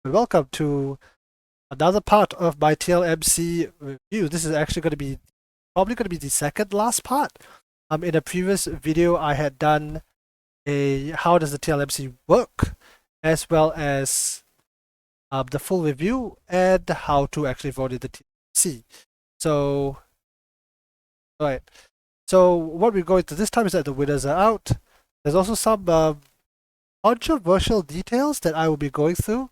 and welcome to another part of my TLMC review. This is actually going to be probably going to be the second last part. In a previous video, I had done a how does the TLMC work, as well as the full review and how to actually vote in the TLMC. So, alright. So what we're going to this time is that the winners are out. There's also some controversial details that I will be going through.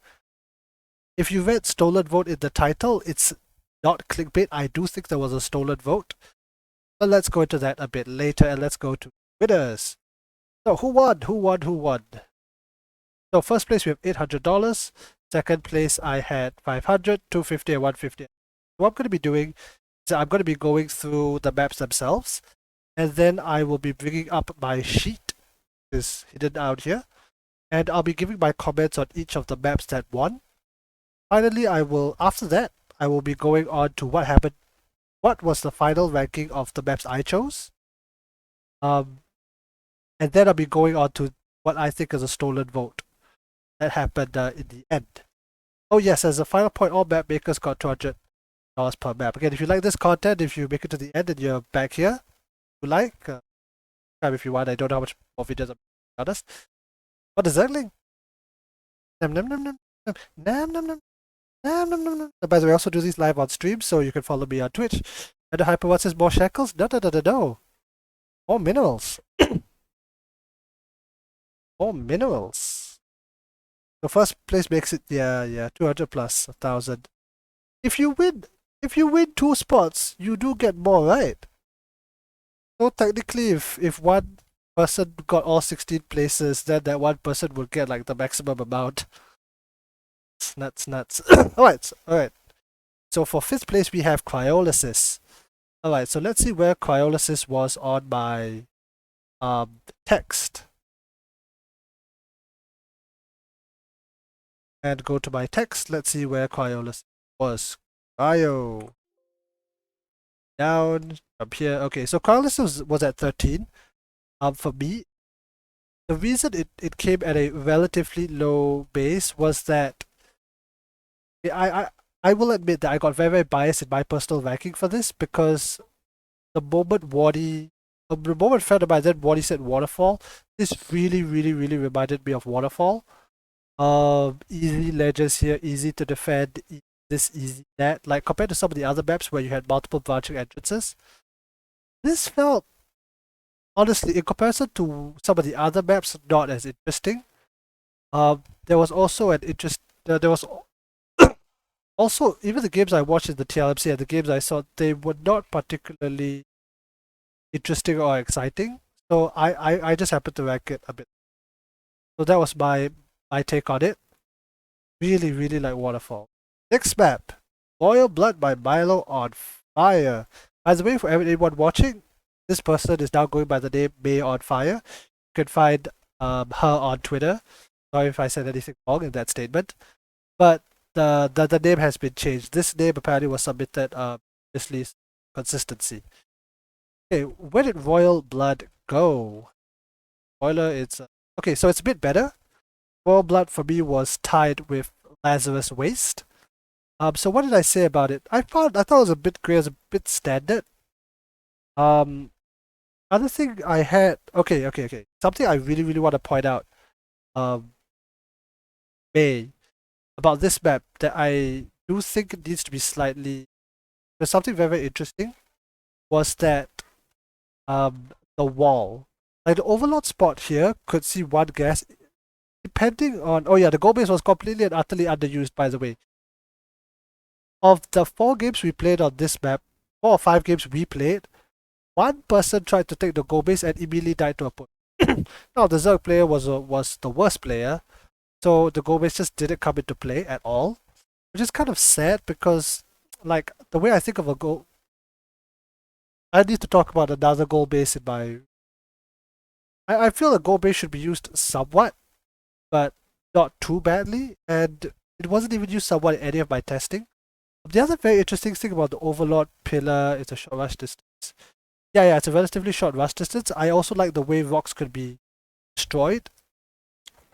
If you read stolen vote in the title, it's not clickbait. I do think there was a stolen vote. But let's go into that a bit later and let's go to winners. So who won? Who won? Who won? So first place we have $800. Second place I had 500, 250 and 150. What I'm going to be doing is I'm going to be going through the maps themselves, and then I will be bringing up my sheet, which is hidden out here, and I'll be giving my comments on each of the maps that won. Finally, after that, I will be going on to what happened, what was the final ranking of the maps I chose. And then I'll be going on to what I think is a stolen vote that happened in the end. Oh yes, as a final point, all map makers got $200 per map. Again, if you like this content, if you make it to the end and you're back here, you like, subscribe if you want. I don't know how much more videos I'm honest. What is that link? Nam nam nam nam nam nam nam. By the way, I also do these live on stream, so you can follow me on Twitch. And the Hyper What says more shekels? No. More minerals. More minerals. The first place makes it 200 plus 1,000. If you win 2 spots, you do get more, right? So technically, if one person got all 16 places, then that one person would get like the maximum amount. Nuts. Alright. So for 5th place, we have cryolysis. Alright, so let's see where cryolysis was on my text. And go to my text. Let's see where cryolysis was. Cryo. Down from here. Okay, so cryolysis was at 13. For me, the reason it came at a relatively low base was that I will admit that I got very biased in my personal ranking for this, because the moment friend of mine then Wadi said Waterfall, this really reminded me of Waterfall. Easy ledges here, easy to defend, easy that. Like compared to some of the other maps where you had multiple branching entrances, this felt, honestly, in comparison to some of the other maps, not as interesting. There was also also, even the games I watched in the TLMC and the games I saw, they were not particularly interesting or exciting. So I just happened to rank it a bit. So that was my take on it. Really like Waterfall. Next map, Royal Blood by Milo on Fire. By the way, for anyone watching, this person is now going by the name May on Fire. You can find her on Twitter. Sorry if I said anything wrong in that statement, but the name has been changed. This name apparently was submitted misleads consistency. Okay, where did Royal Blood go? Spoiler, it's okay, so it's a bit better. Royal Blood for me was tied with Lazarus Waste. So what did I say about it? I thought it was a bit great, it was a bit standard. Other thing I had, okay. Something I really want to point out, May, about this map that I do think it needs to be slightly. There's something very interesting, was that the wall, like the overlord spot here, could see one gas. Depending on, oh yeah, the goal base was completely and utterly underused, by the way. Of the 4 games we played on this map, 4 or 5 games we played, one person tried to take the goal base and immediately died to a push. Now the Zerg player was the worst player, so the goal base just didn't come into play at all, which is kind of sad, because like the way I think of a goal, I need to talk about another goal base in my. I feel a goal base should be used somewhat, but not too badly, and it wasn't even used somewhat in any of my testing. The other very interesting thing about the Overlord pillar is a short rush distance. Yeah, it's a relatively short rush distance. I also like the way rocks could be destroyed.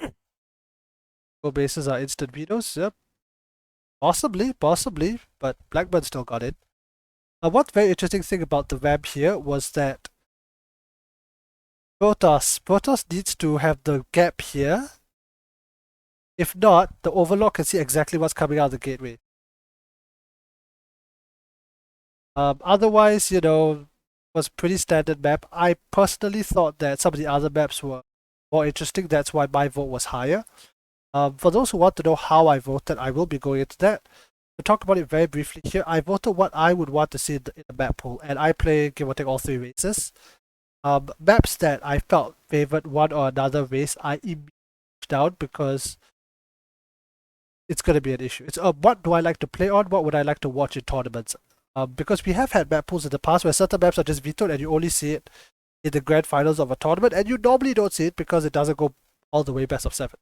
Goal bases are instant vetoes, yep. Possibly, but Blackburn still got it. One very interesting thing about the ramp here was that Protoss needs to have the gap here. If not, the Overlord can see exactly what's coming out of the gateway. Otherwise, was pretty standard map. I personally thought that some of the other maps were more interesting. That's why my vote was higher. For those who want to know how I voted, I will be going into that. To talk about it very briefly here, I voted what I would want to see in the map pool, and I play give or take all three races. Maps that I felt favored one or another race, I immediately down because it's going to be an issue. It's what do I like to play on? What would I like to watch in tournaments? Because we have had map pools in the past where certain maps are just vetoed and you only see it in the grand finals of a tournament, and you normally don't see it because it doesn't go all the way best of 7.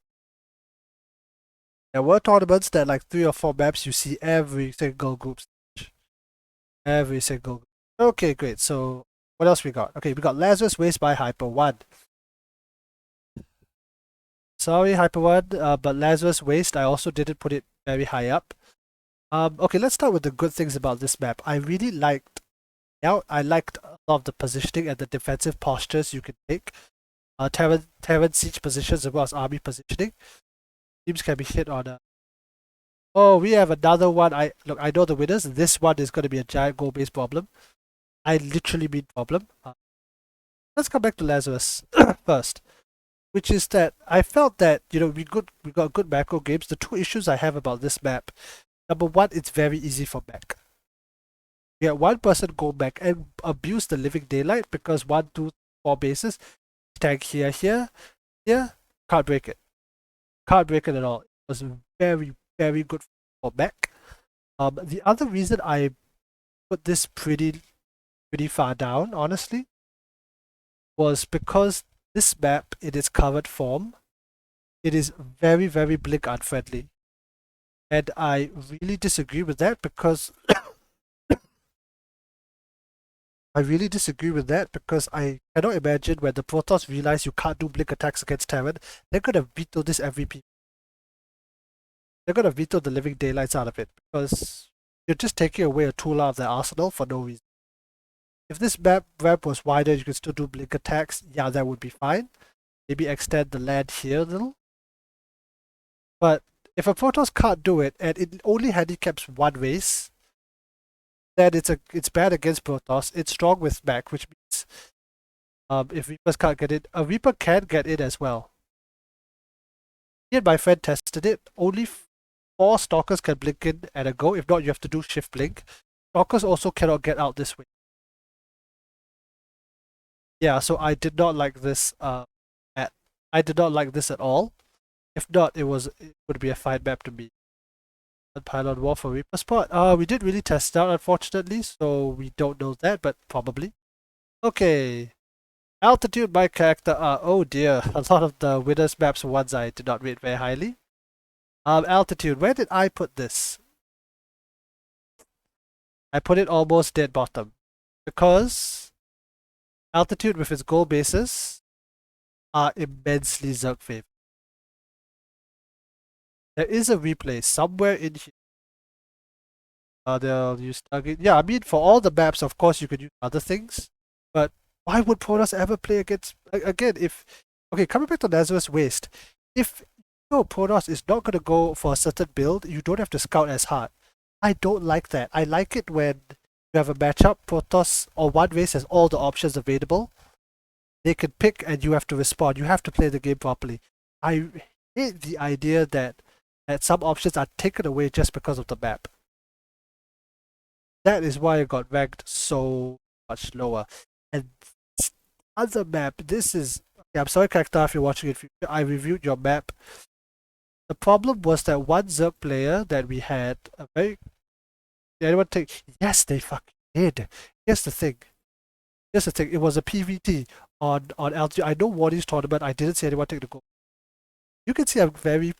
There were tournaments that like 3 or 4 maps you see every single group stage. Every single group. Okay, great. So what else we got? Okay, we got Lazarus Waste by Hyper 1. Sorry, Hyper 1, but Lazarus Waste, I also didn't put it very high up. Okay, let's start with the good things about this map. I really liked a lot of the positioning and the defensive postures you can take. Terran siege positions as well as army positioning. Teams can be hit on a... Oh, we have another one. I know the winners. This one is going to be a giant goal-based problem. I literally mean problem. Let's come back to Lazarus first, which is that I felt that we got good macro games. The two issues I have about this map: number one, it's very easy for mech. We had one person go back and abuse the living daylight because 1, 2, 4 bases, tank here, can't break it. Can't break it at all. It was very, very good for mech. The other reason I put this pretty far down, honestly, was because this map, in its covered form, it is very, very blink unfriendly. And I really disagree with that because I cannot imagine when the Protoss realize you can't do blink attacks against Terran, they're gonna veto this MVP. They're gonna veto the living daylights out of it because you're just taking away a tool out of their arsenal for no reason. If this map was wider, you could still do blink attacks. Yeah, that would be fine. Maybe extend the land here a little. But if a Protoss can't do it and it only handicaps one race, then it's bad against Protoss. It's strong with mech, which means if Reapers can't get in, a Reaper can get in as well. Me and my friend tested it. Only 4 Stalkers can blink in at a go. If not, you have to do shift blink. Stalkers also cannot get out this way. Yeah, so I did not like this. I did not like this at all. If not, it would be a fine map to me. Pylon War for Reaper Spot. We didn't really test it out, unfortunately, so we don't know that, but probably. Okay. Altitude by character. Oh dear, a lot of the winners maps were ones I did not rate very highly. Altitude. Where did I put this? I put it almost dead bottom because altitude with its goal bases are immensely Zerg favored. There is a replay somewhere in here. They'll use target. Yeah, I mean for all the maps, of course you could use other things, but why would Protoss ever play against again if coming back to Lazarus Waste, if Protoss is not gonna go for a certain build, you don't have to scout as hard. I don't like that. I like it when you have a matchup, Protoss or one race has all the options available. They can pick and you have to respond. You have to play the game properly. I hate the idea that some options are taken away just because of the map. That is why it got ranked so much lower. And other map, this is... Okay, I'm sorry, Character, if you're watching it. I reviewed your map. The problem was that one Zerg player that we had, a very... Did anyone take... Yes, they fucking did. Here's the thing. It was a PVT on LG. I know Wardy's tournament, I didn't see anyone take the goal. You can see I'm very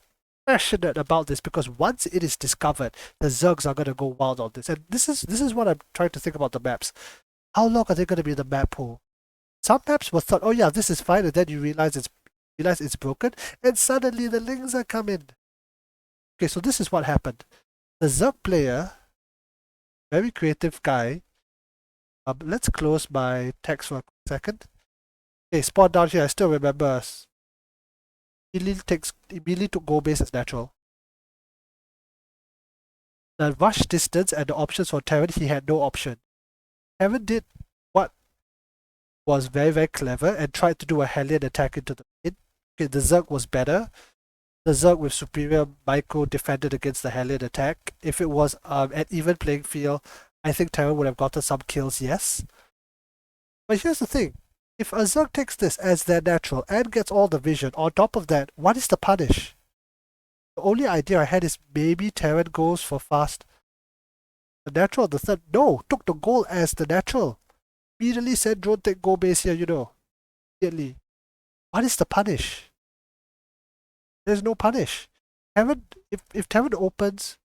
passionate about this because once it is discovered, the Zergs are gonna go wild on this. And this is what I'm trying to think about the maps. How long are they gonna be in the map pool? Some maps were thought, oh yeah, this is fine, and then you realize it's broken, and suddenly the lings are coming. Okay, so this is what happened. The Zerg player, very creative guy. Let's close my text for a second. Okay, spot down here. I still remember. Immediately took goal base as natural. The rush distance and the options for Terran, he had no option. Terran did what was very, very clever and tried to do a Hellion attack into the mid. Okay, the Zerg was better. The Zerg with superior micro defended against the Hellion attack. If it was an even playing field, I think Terran would have gotten some kills, yes. But here's the thing. If a Zerg takes this as their natural and gets all the vision, on top of that, what is the punish? The only idea I had is maybe Terran goes for fast. The natural, the third, no, took the goal as the natural. Immediately said drone take goal base here, Immediately. What is the punish? There's no punish. Terran, if Terran opens,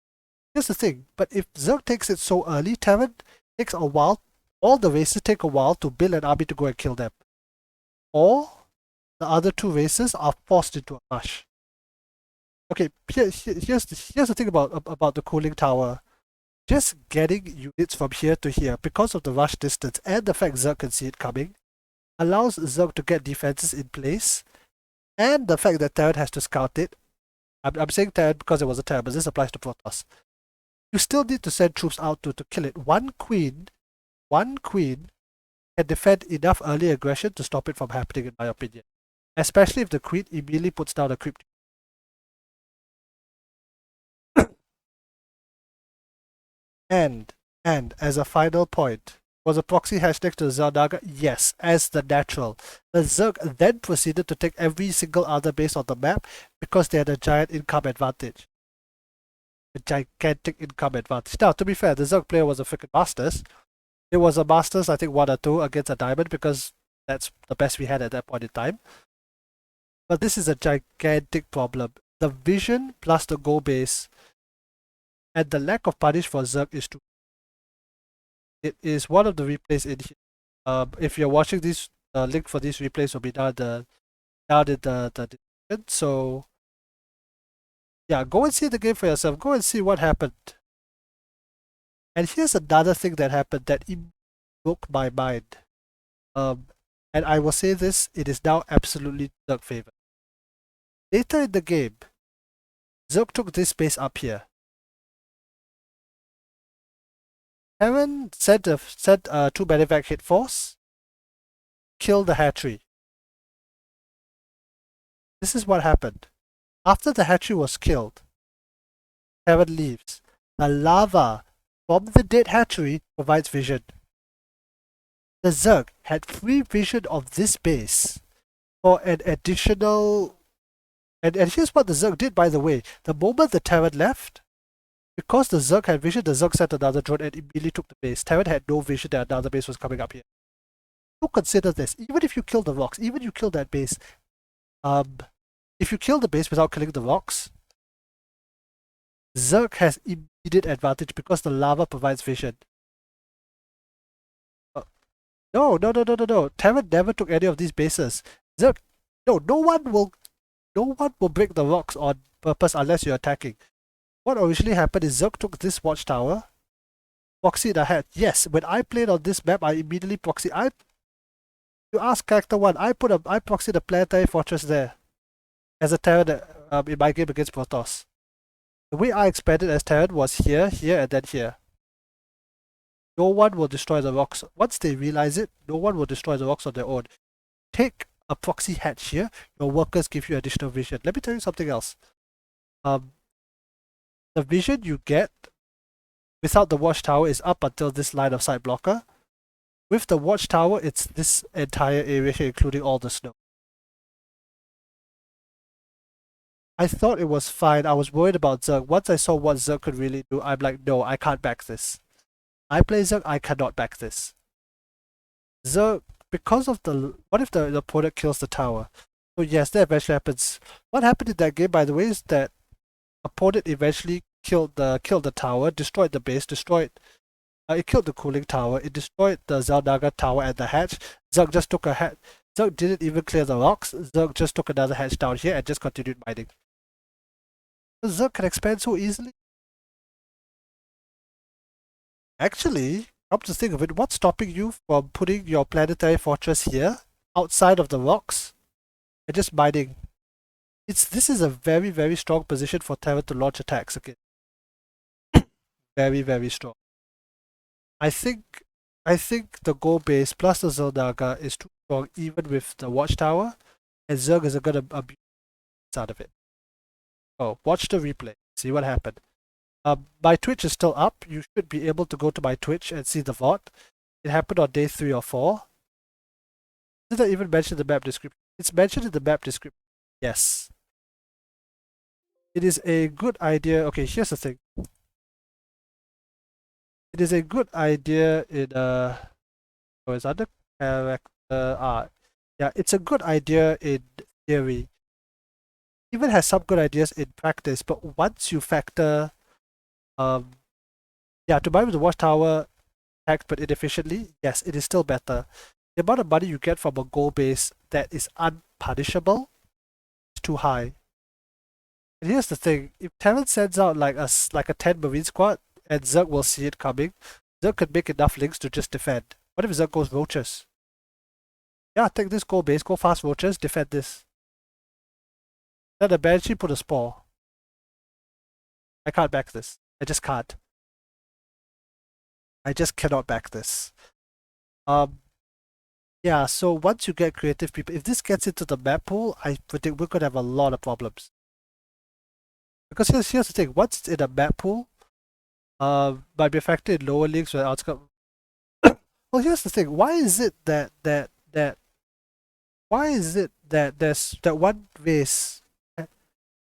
here's the thing, but if Zerg takes it so early, Terran takes a while, all the races take a while to build an army to go and kill them. Or the other two races are forced into a rush. Okay, here's the thing about the cooling tower. Just getting units from here to here, because of the rush distance and the fact Zerg can see it coming, allows Zerg to get defenses in place, and the fact that Terran has to scout it. I'm saying Terran because it was a Terran, but this applies to Protoss. You still need to send troops out to kill it. One queen can defend enough early aggression to stop it from happening, in my opinion. Especially if the queen immediately puts down a creep. And as a final point, was a proxy hatch next to the Zeldaga? Yes, as the natural. The Zerg then proceeded to take every single other base on the map because they had a giant income advantage. A gigantic income advantage. Now, to be fair, the Zerg player was a freaking Masters. It was a Masters, I think 1 or 2 against a Diamond because that's the best we had at that point in time. But this is a gigantic problem. The vision plus the goal base and the lack of punish for Zerg is too. It is one of the replays in here. If you're watching this, the link for these replays will be down in the description. So yeah, go and see the game for yourself. Go and see what happened. And here's another thing that happened that broke my mind. And I will say this, it is now absolutely Zerg favor. Later in the game, Zerg took this base up here. Terran sent a 2 medevac hit force, killed the hatchery. This is what happened. After the hatchery was killed, Terran leaves. The lava from the dead hatchery provides vision. The Zerg had free vision of this base for an additional. And here's what the Zerg did, by the way. The moment the Terran left, because the Zerg had vision, the Zerg sent another drone and immediately took the base. Terran had no vision that another base was coming up here. So consider this. Even if you kill the rocks, even if you kill that base, if you kill the base without killing the rocks, Zerg has immediate advantage because the lava provides vision. No. Terran never took any of these bases. Zerg, no one will break the rocks on purpose unless you're attacking. What originally happened is Zerg took this watchtower, proxied ahead. Yes, when I played on this map, I immediately proxied. You ask character 1, I proxied a planetary fortress there as a Terran in my game against Protoss. The way I expanded as Terran was here, and then here. No one will destroy the rocks. Once they realize it, no one will destroy the rocks on their own. Take a proxy hatch here, your workers give you additional vision. Let me tell you something else. The vision you get without the watchtower is up until this line of sight blocker. With the watchtower, it's this entire area here, including all the snow. I thought it was fine. I was worried about Zerg. Once I saw what Zerg could really do, I'm like, no, I can't back this. I play Zerg, I cannot back this. Zerg, because of what if the opponent kills the tower? So yes, that eventually happens. What happened in that game, by the way, is that opponent eventually killed the tower, destroyed the base, it killed the cooling tower, it destroyed the Zeldaga tower and the hatch. Zerg just took a hatch. Zerg didn't even clear the rocks. Zerg just took another hatch down here and just continued mining. Zerg can expand so easily. Actually, come to think of it, what's stopping you from putting your planetary fortress here, outside of the rocks, and just mining? This is a very, very strong position for Terran to launch attacks again. Very, very strong. I think I think the gold base plus the Zernaga is too strong even with the watchtower, and Zerg is gonna abuse out of it. Oh, watch the replay. See what happened. My Twitch is still up. You should be able to go to my Twitch and see the VOD. It happened on day 3 or 4. Did I even mention the map description? It's mentioned in the map description. Yes. It is a good idea. Okay, here's the thing. It is a good idea in oh, it's under character. Yeah, it's a good idea in theory. Even has some good ideas in practice, but once you factor yeah, to buy with the watchtower taxed but inefficiently, yes, it is still better. The amount of money you get from a goal base that is unpunishable is too high. And here's the thing, if Terran sends out like a 10 Marine squad, and Zerg will see it coming, Zerg could make enough links to just defend. What if Zerg goes roaches? Yeah, take this goal base, go fast roaches, defend this. Then the Banshee put a spore. I can't back this. I just can't. I just cannot back this. Yeah, so once you get creative people, if this gets into the map pool, I predict we're gonna have a lot of problems. Because here's the thing, once it's in a map pool, might be affected in lower leagues or outskirts. Well, here's the thing, why is it that there's that one race,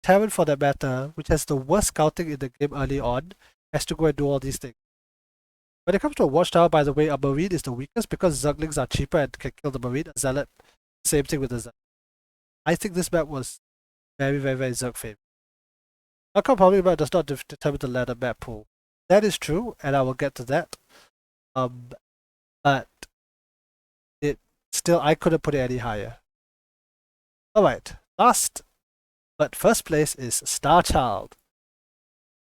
Terran for that matter, which has the worst scouting in the game early on, has to go and do all these things. When it comes to a watchtower, by the way, a Marine is the weakest because Zerglings are cheaper and can kill the Marine. A Zealot, same thing with the Zealot. I think this map was very, very, very Zerg favorite. Outcome probably map does not determine the ladder map pool. That is true, and I will get to that. But it still, I couldn't put it any higher. Alright, last but first place is Starchild.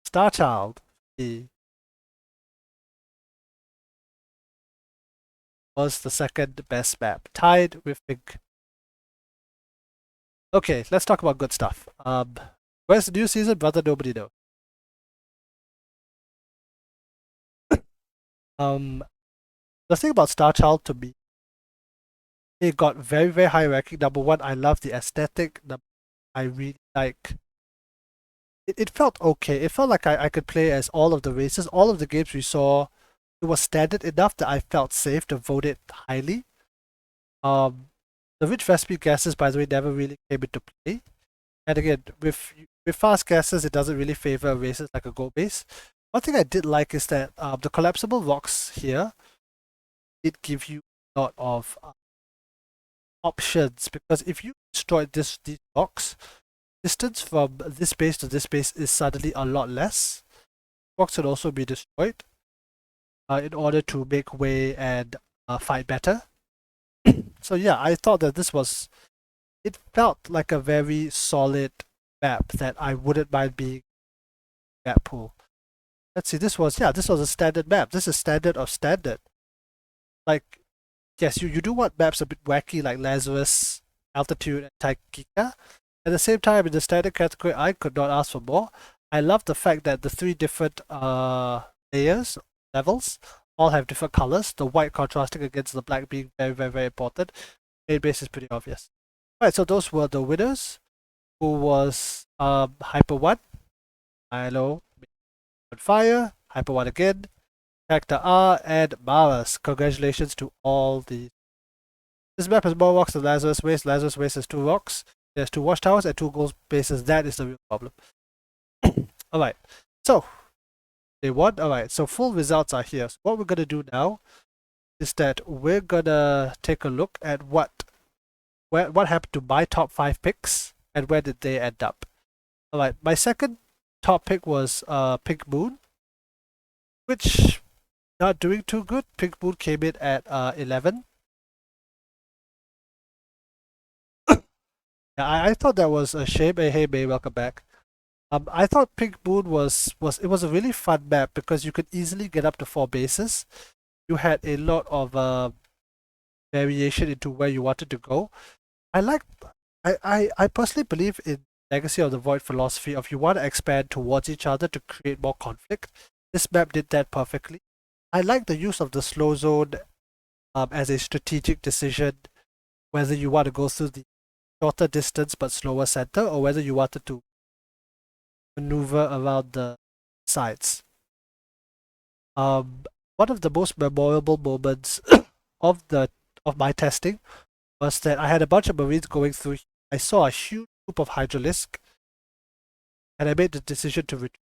Starchild, he was the second best map, tied with Pink. Okay, let's talk about good stuff. Where's the new season? Brother, nobody knows. The thing about Starchild to me, it got very, very high ranking. Number one, I love the aesthetic. I really like. It felt okay. It felt like I could play as all of the races. All of the games we saw, it was standard enough that I felt safe to vote it highly. The rich recipe gases, by the way, never really came into play. And again, with fast gases, it doesn't really favor races like a gold base. One thing I did like is that the collapsible rocks here did give you a lot of options, because if you destroy these rocks, distance from this base to this base is suddenly a lot less. Rocks can also be destroyed in order to make way and fight better. So yeah, I thought that it felt like a very solid map that I wouldn't mind being map pool. Let's see, this was a standard map. This is standard of standard. Like, yes, you do want maps a bit wacky like Lazarus, Altitude, and Taikika. At the same time, in the standard category, I could not ask for more. I love the fact that the 3 different levels, all have different colors. The white contrasting against the black being very, very, very important. Main base is pretty obvious. Alright, so those were the winners. Who was Hyper 1, Milo, on fire, Hyper 1 again, Character R, and Maras. Congratulations to all the. This map has more rocks than Lazarus Waste. Lazarus Waste has 2 rocks. There's 2 watchtowers and 2 gold bases. That is the real problem. Alright, so they won. Alright, so full results are here. So what we're gonna do now is that we're gonna take a look at what happened to my top 5 picks and where did they end up. Alright, my second top pick was Pink Moon, which not doing too good. Pink Moon came in at 11. Yeah, I thought that was a shame. Hey, May, welcome back. I thought Pink Moon was a really fun map because you could easily get up to 4 bases. You had a lot of variation into where you wanted to go. I like I personally believe in Legacy of the Void philosophy of you want to expand towards each other to create more conflict. This map did that perfectly. I like the use of the slow zone as a strategic decision, whether you want to go through the shorter distance but slower center, or whether you wanted to maneuver around the sides. Um, One of the most memorable moments of the of my testing was that I had a bunch of Marines going through. I saw a huge group of Hydralisk, and I made the decision to retreat.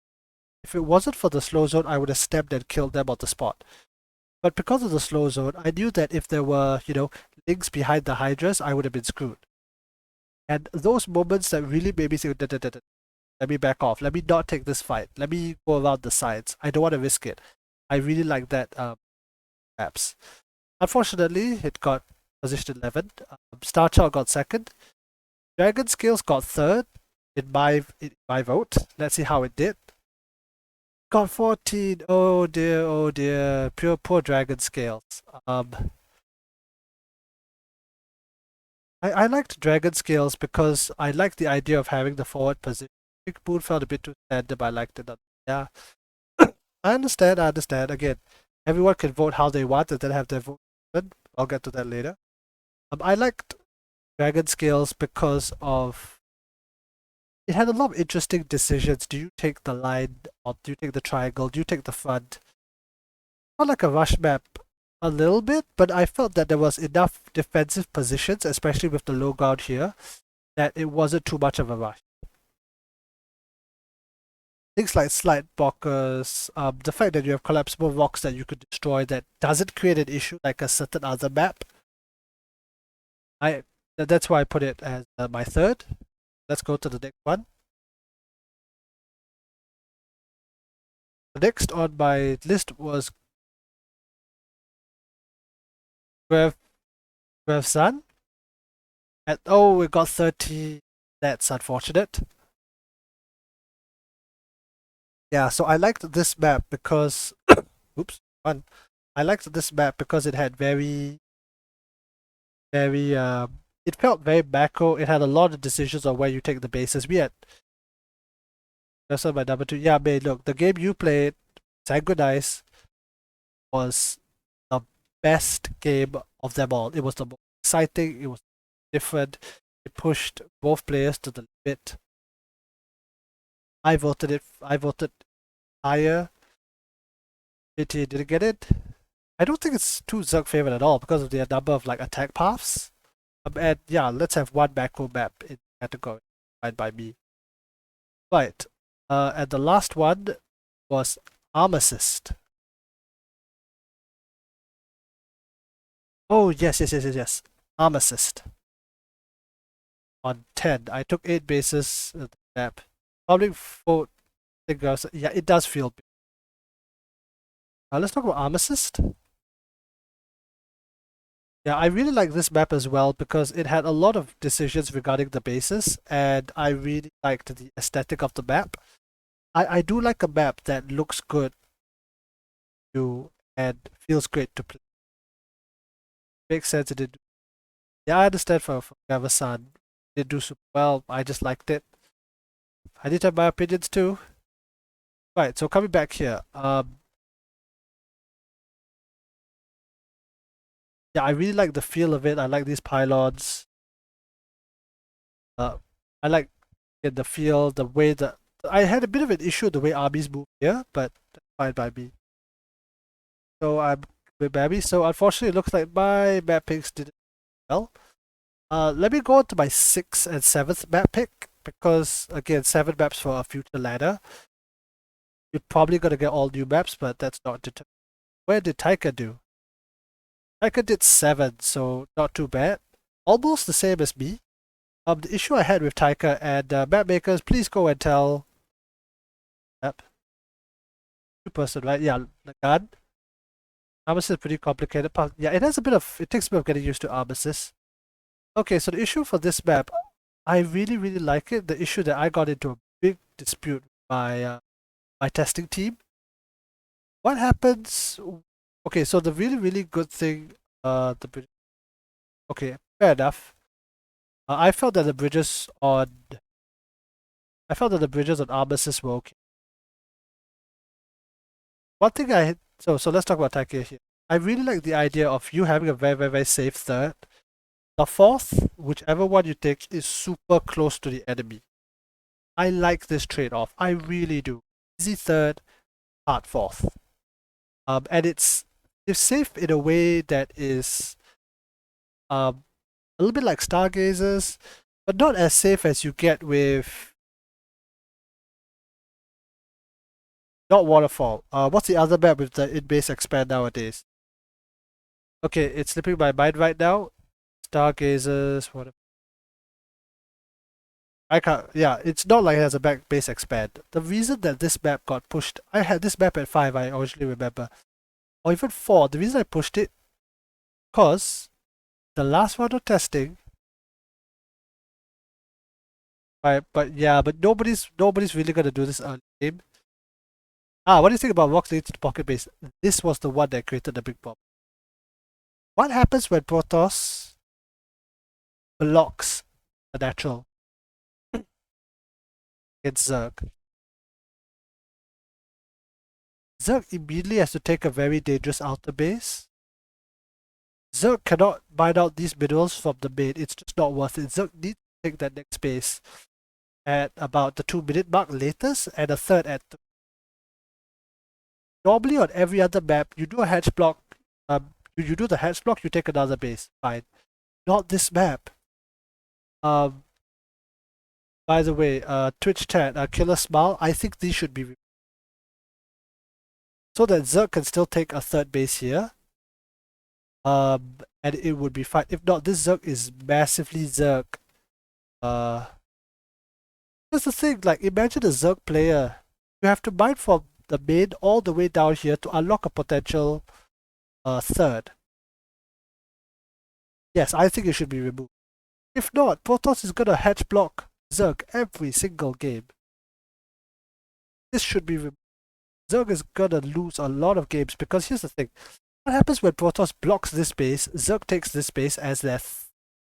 If it wasn't for the slow zone, I would have stepped and killed them on the spot. But because of the slow zone, I knew that if there were, links behind the Hydras, I would have been screwed. And those moments that really made me say, let me back off. Let me not take this fight. Let me go around the sides. I don't want to risk it. I really like that maps. Unfortunately, it got position 11. Star Child got second. Dragon Scales got third in my vote. Let's see how it did. Got 14. Oh dear, oh dear. Poor Dragon Scales. I liked Dragon Scales because I liked the idea of having the forward position. Big Moon felt a bit too standard, but I liked it. Yeah. I understand. Again, everyone can vote how they want and then have their vote. I'll get to that later. I liked Dragon Scales because of it had a lot of interesting decisions. Do you take the line or do you take the triangle? Do you take the front? Not like a rush map a little bit, but I felt that there was enough defensive positions, especially with the low ground here, that it wasn't too much of a rush. Things like slide blockers, the fact that you have collapsible rocks that you could destroy that doesn't create an issue like a certain other map. That's why I put it as my third. Let's go to the next one. The next on my list was Grav Sun. And oh, we got 30. That's unfortunate. Yeah, so I liked this map because oops, fun. I liked this map because it had very it felt very macro. It had a lot of decisions on where you take the bases. We had that's my number two. Yeah, man, look, the game you played, Sanguinize, was the best game of them all. It was the most exciting, it was different, it pushed both players to the limit. I voted higher. JT didn't get it. I don't think it's too Zerg favorite at all because of the number of like attack paths. And yeah, let's have one macro map in category right by me. Right. And the last one was Arm Assist. Oh yes. Arm Assist. On 10. I took 8 bases of the map. Probably 4 fingers. Yeah, it does feel big. Let's talk about Arm Assist. Yeah, I really like this map as well because it had a lot of decisions regarding the bases, and I really liked the aesthetic of the map. I do like a map that looks good to and feels great to play. Makes sense. It did. Yeah, I understand for Gavasan. It did do super well. I just liked it. I did have my opinions too. Right, so coming back here. Yeah, I really like the feel of it. I like these pylons. I like the feel, the way that I had a bit of an issue with the way armies move here, but that's fine by me. So I'm with Babby. So unfortunately, it looks like my map picks did well. Let me go on to my 6th and 7th map pick because again, 7 maps for a future ladder. You're probably gonna get all new maps, but that's not determined. Where did Taika do? Taika did 7, so not too bad. Almost the same as me. The issue I had with Taika and map makers, please go and tell map. 2-person, right? Yeah, the gun. Arm assist is pretty complicated. Yeah, it takes a bit of getting used to arm assist. Okay, so the issue for this map, I really like it. The issue that I got into a big dispute with my testing team. What happens? Okay, so the really good thing, okay, fair enough. I felt that the bridges on Armistice were okay. One thing so let's talk about Takia here. I really like the idea of you having a very safe third. The fourth, whichever one you take, is super close to the enemy. I like this trade-off. I really do. Easy third, hard fourth. And it's safe in a way that is a little bit like Stargazers, but not as safe as you get with not Waterfall. What's the other map with the in-base expand nowadays? Okay, it's slipping my mind right now. Stargazers, what? I can't. Yeah, it's not like it has a back base expand. The reason that this map got pushed, I had this map at 5. I originally remember, or even 4. The reason I pushed it, cause the last round of testing. Right, but nobody's really gonna do this early game. What do you think about walks into the pocket base? This was the one that created the big problem. What happens when Protoss blocks the natural against Zerg? Zerg immediately has to take a very dangerous outer base. Zerg cannot mine out these minerals from the main. It's just not worth it. Zerg needs to take that next base at about the 2-minute mark latest, and a third at 3. Normally on every other map, you do a hatch block. You do the hatch block, you take another base. Fine. Not this map. By the way, Twitch chat, Killer Smile, I think these should be removed. So that Zerg can still take a third base here. And it would be fine. If not, this Zerg is massively Zerg. That's the thing, like imagine a Zerg player. You have to mine from the main all the way down here to unlock a potential third. Yes, I think it should be removed. If not, Protoss is gonna hatch block Zerg every single game. This should be removed. Zerg is gonna lose a lot of games because here's the thing. What happens when Protoss blocks this base? Zerg takes this base as their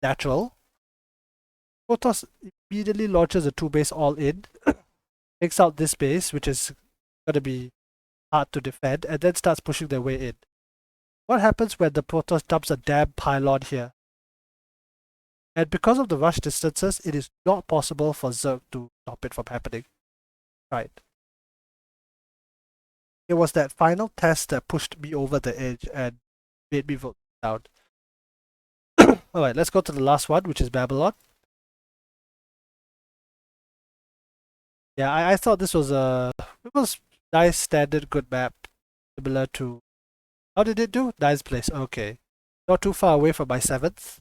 natural. Protoss immediately launches a 2-base all-in, takes out this base, which is gonna be hard to defend, and then starts pushing their way in. What happens when the Protoss dumps a damn pylon here? And because of the rush distances, it is not possible for Zerg to stop it from happening. Right. It was that final test that pushed me over the edge and made me vote down. Alright, let's go to the last one, which is Babylon. Yeah, I thought this was it was nice, standard, good map. Similar to... How did it do? 9th place, okay. Not too far away from my 7th.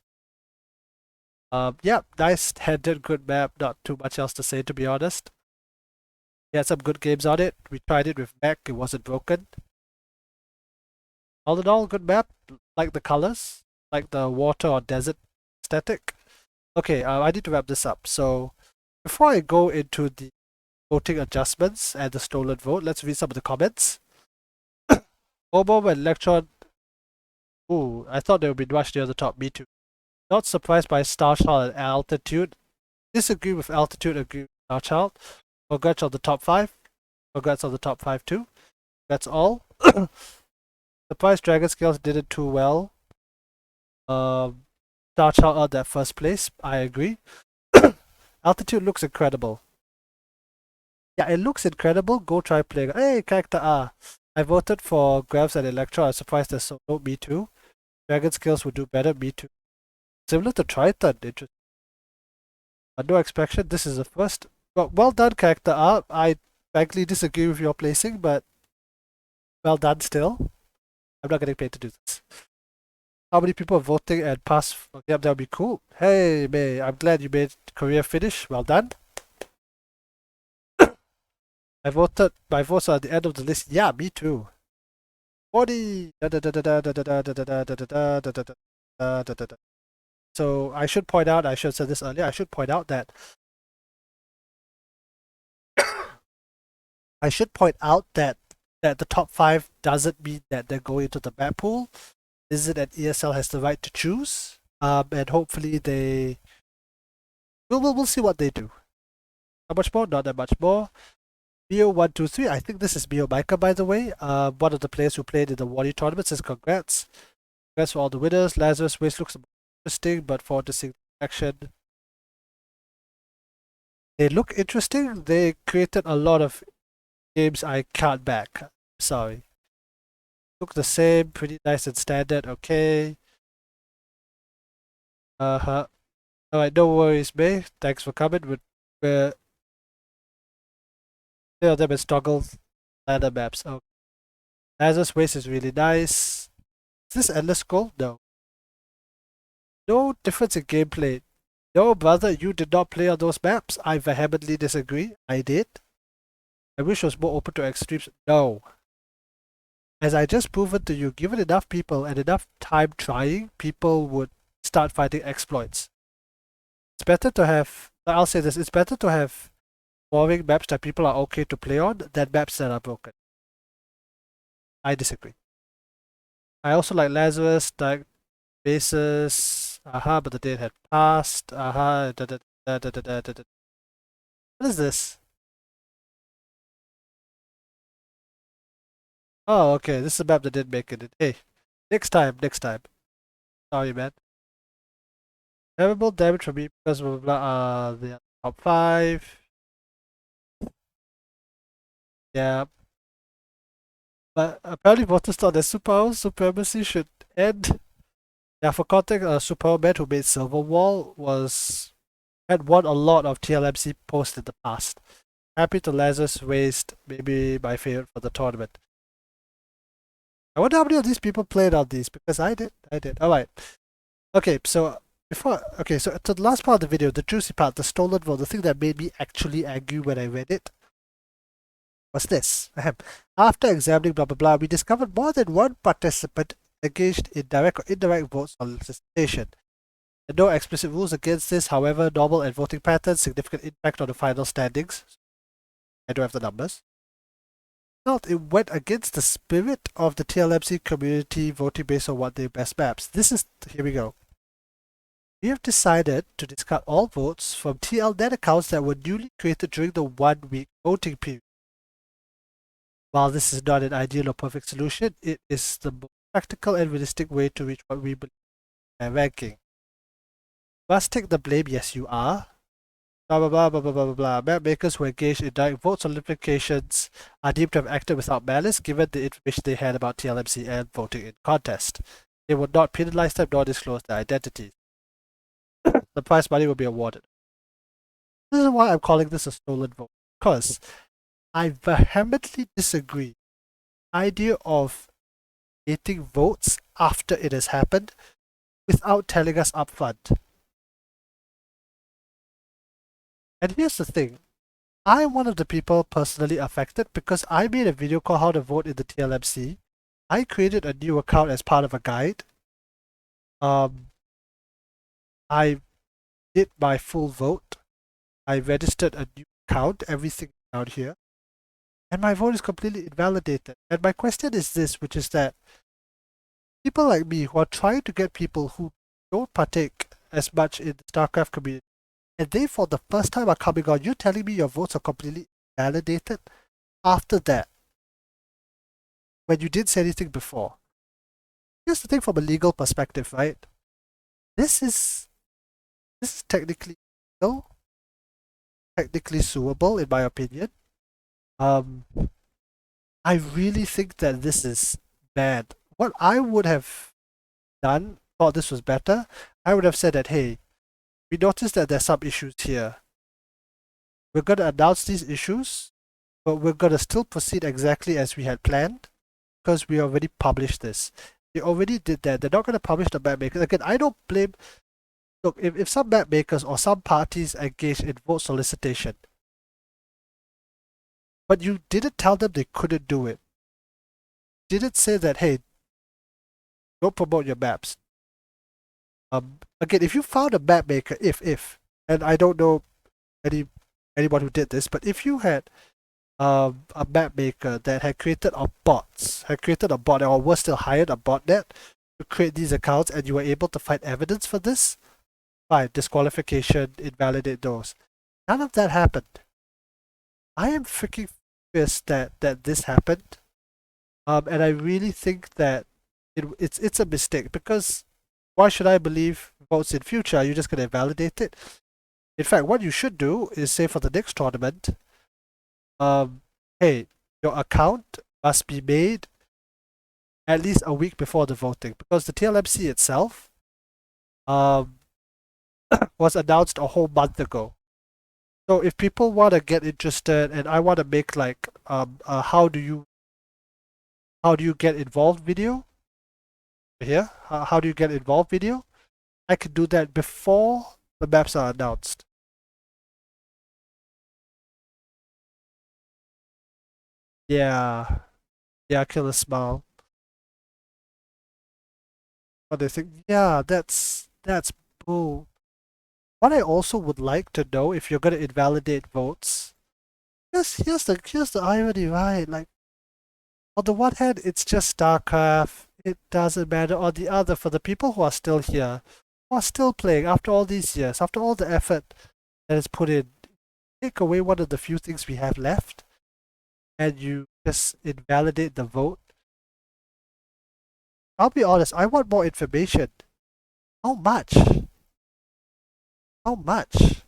Yeah, nice, standard, good map. Not too much else to say, to be honest. We had some good games on it. We tried it with mech, it wasn't broken. All in all, good map. Like the colors, like the water or desert aesthetic. Okay, I need to wrap this up. So, before I go into the voting adjustments and the stolen vote, let's read some of the comments. Obo and Electron. Ooh, I thought they would be rushed near the top. Me too. Not surprised by Star Child and Altitude. Disagree with Altitude, agree with Star Child. Congrats on the top 5. Congrats on the top 5 too. That's all. Surprised Dragon Scales didn't too well. Star Child earned that first place. I agree. Altitude looks incredible. Yeah, it looks incredible. Go try playing. Hey, character R. I voted for Grabs and Electro. I'm surprised there's so low. Me too. Dragon Skills would do better. Me too. Similar to Triton. Interesting. No expectation. This is the first. Well done, character R. I frankly disagree with your placing, but well done still. I'm not getting paid to do this. How many people are voting and pass? Yep, that would be cool. Hey, May. I'm glad you made career finish. Well done. I voted. My votes are at the end of the list. Yeah, me too. 40. So I should point out. I should have said this earlier. I should point out that I should point out that the top 5 doesn't mean that they're going to the map pool. Is it that ESL has the right to choose? And hopefully they we'll see what they do. How much more? Not that much more. Bio123, I think this is Bio Micah, by the way. One of the players who played in the Wadi tournament says congrats. Congrats for all the winners. Lazarus Waste looks interesting, but forward to seeing action. They look interesting. They created a lot of games I can't back. Sorry. Look the same, pretty nice and standard. Okay. Uh-huh. Alright, no worries, May. Thanks for coming. We're of them as toggle ladder maps. Okay. Lazarus Waste is really nice. Is this endless scroll? No. No difference in gameplay. No, brother, you did not play on those maps. I vehemently disagree. I did. I wish I was more open to extremes. No. As I just proven to you, given enough people and enough time trying, people would start finding exploits. It's better to have, I'll say this, it's better to have boring maps that people are okay to play on than maps that are broken. I disagree. I also like Lazarus, like bases, but the date had passed, what is this? Oh, okay, this is a map that didn't make it. Hey, next time. Sorry, man. Terrible damage from me because blah, blah, blah, the top 5. Yeah. But apparently voters thought that superpower supremacy should end. Yeah, for context, Superman who made Silver Wall had won a lot of TLMC posts in the past. Happy to Lazarus Waste, maybe my favorite for the tournament. I wonder how many of these people played on these, because I did. Alright. Okay, so so to the last part of the video, the juicy part, the stolen vote, the thing that made me actually angry when I read it was this. After examining blah blah blah, we discovered more than one participant engaged in direct or indirect vote solicitation. There are no explicit rules against this, however, normal and voting patterns, significant impact on the final standings. I don't have the numbers. Felt it went against the spirit of the TLMC community voting based on what their best maps. Here we go. We have decided to discard all votes from TLNet accounts that were newly created during the 1-week voting period. While this is not an ideal or perfect solution, it is the most practical and realistic way to reach what we believe in ranking. Must take the blame, yes you are. Blah blah blah blah blah blah blah. Map makers who engaged in direct vote solidifications are deemed to have acted without malice given the information they had about TLMC and voting in contest. They would not penalize them nor disclose their identities. The prize money will be awarded. This is why I'm calling this a stolen vote. Because I vehemently disagree. The idea of getting votes after it has happened without telling us upfront. And here's the thing. I'm one of the people personally affected because I made a video called How to Vote in the TLMC. I created a new account as part of a guide. I did my full vote. I registered a new account, everything down here. And my vote is completely invalidated. And my question is this, which is that people like me who are trying to get people who don't partake as much in the StarCraft community, and they for the first time are coming on, you're telling me your votes are completely invalidated after that, when you didn't say anything before. Here's the thing from a legal perspective, right? This is technically legal, technically suable in my opinion. I really think that this is bad. What I would have done, thought this was better, I would have said that, hey, we noticed that there's some issues here. We're going to announce these issues, but we're going to still proceed exactly as we had planned because we already published this. They already did that. They're not going to publish the map makers. Again, I don't blame. Look, if some map makers or some parties engage in vote solicitation, but you didn't tell them they couldn't do it. You didn't say that, hey, don't promote your maps. Again, if you found a map maker, and I don't know anyone who did this, but if you had a map maker that had created a bot, or was still hired a botnet to create these accounts, and you were able to find evidence for this, fine, disqualification, invalidate those. None of that happened. I am freaking pissed that this happened. And I really think that it's a mistake, because why should I believe votes in future? Are you just gonna invalidate it? In fact, what you should do is say for the next tournament, hey, your account must be made at least a week before the voting, because the TLMC itself um was announced a whole month ago. So if people want to get interested, and I want to make like how do you get involved video here? How do you get involved video? I can do that before the maps are announced. Yeah, yeah, Killer Smile. But they think, yeah, that's bull. What I also would like to know, if you're gonna invalidate votes, here's the irony, right? Like, on the one hand, it's just StarCraft. It doesn't matter. On the other, for the people who are still here, who are still playing after all these years, after all the effort that is put in, take away one of the few things we have left, and you just invalidate the vote. I'll be honest, I want more information. How much? How much?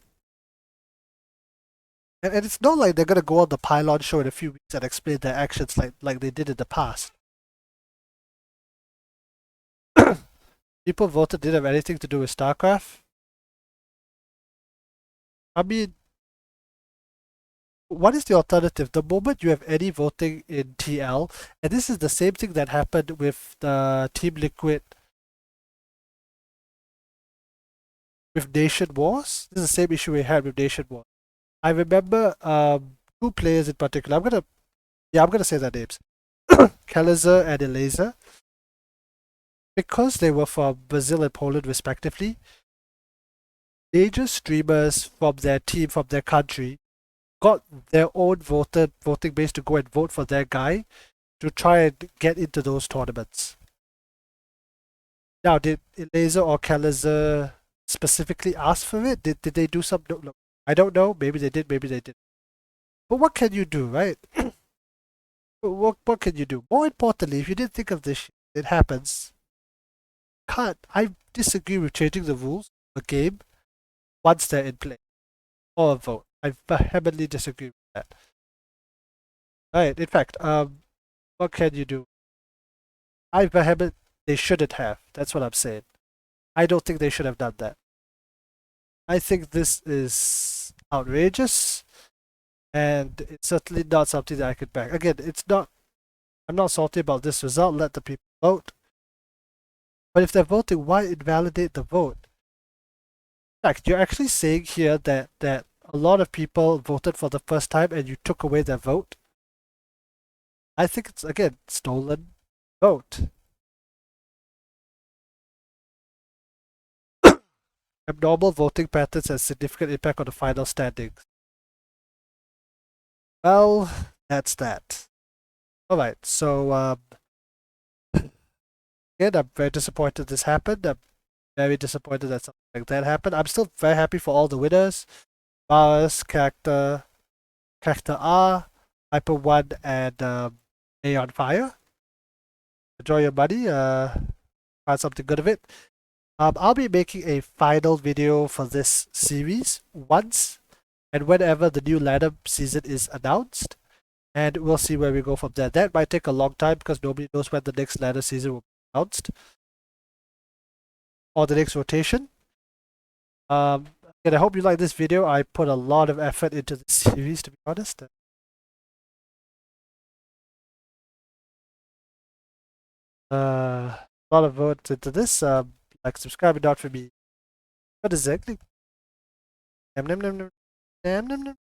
And it's not like they're gonna go on the Pylon show in a few weeks and explain their actions like they did in the past. People voted didn't have anything to do with StarCraft. I mean, what is the alternative? The moment you have any voting in TL, and this is the same thing that happened with the Team Liquid with Nation Wars. This is the same issue we had with Nation Wars. I remember two players in particular. I'm gonna say their names. Kalizer and Elazer. Because they were from Brazil and Poland respectively, major streamers from their team, from their country, got their own voting base to go and vote for their guy to try and get into those tournaments. Now, did Elazer or Kalizer specifically ask for it? Did they do something? No, I don't know. Maybe they did, maybe they didn't. But what can you do, right? What can you do? More importantly, if you didn't think of this shit, it happens. I disagree with changing the rules of a game once they're in play, or a vote. I vehemently disagree with that. Right. In fact, what can you do? They shouldn't have. That's what I'm saying. I don't think they should have done that. I think this is outrageous, and it's certainly not something that I could back. Again, it's not. I'm not salty about this result. Let the people vote. But if they're voting, why invalidate the vote? In fact, you're actually saying here that a lot of people voted for the first time and you took away their vote. I think it's, again, stolen vote. Abnormal voting patterns has significant impact on the final standings. Well, that's that. Alright, so again, I'm very disappointed this happened. I'm very disappointed that something like that happened. I'm still very happy for all the winners. Mars, Character R, Hyper One, and A on Fire. Enjoy your money. Find something good of it. I'll be making a final video for this series once and whenever the new ladder season is announced, and we'll see where we go from there. That might take a long time because nobody knows when the next ladder season will be announced or the next rotation. And I hope you like this video. I put a lot of effort into this series, to be honest. A lot of votes into this. Like, subscribe, not for me. What exactly? Nam nam nam nam nam nam nam.